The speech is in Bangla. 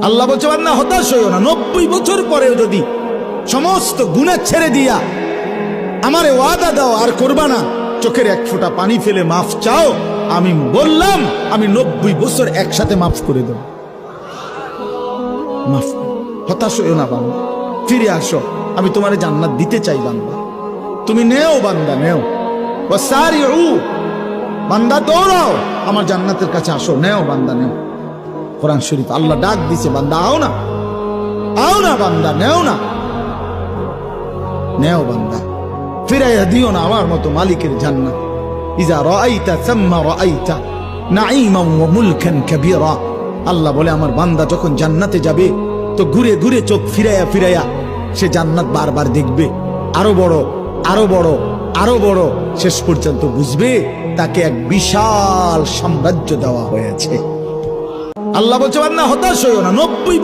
আল্লাহ বলছে বান্দা হতাশ হইও না, 90 বছর পরেও যদি সমস্ত গুনাহ ছেড়ে দিয়া আমারে ওয়াদা দাও আর করবা না, চোখের এক ফোঁটা পানি ফেলে মাফ চাও, আমি বললাম আমি 90 বছর একসাথে মাফ করে দেব। মাফ, হতাশ হইও না বান্দা, ফিরে আসো, আমি তোমারে জান্নাত দিতে চাই বান্দা, তুমি নেও বান্দা নেও। ওয়াসারিউ, বান্দা দৌড়াও আমার জান্নাতের কাছে আসো, নেও বান্দা নেও। কোরআন শরীফ আল্লাহ ডাক দিছে, বান্দা আও না, আও না বান্দা, নেও না, নেও বান্দা, ফিরাইয়া দিও না আমার মতো মালিকের জান্নাত। ইজা রাআইতা সাম্মা রাআইতা নাঈমান ওয়া মুলকান কাবীরা। আল্লাহ বলে আমার বান্দা যখন জান্নাতে যাবে তো ঘুরে ঘুরে চোখ ফিরাইয়া ফিরাইয়া সে জান্নাত বারবার দেখবে, আরো বড় আরো বড় আরো বড়, শেষ পর্যন্ত বুঝবে তাকে এক বিশাল সাম্রাজ্য দেওয়া হয়েছে। আল্লাহ বলছে বান্দা হতাশ হইও না, 90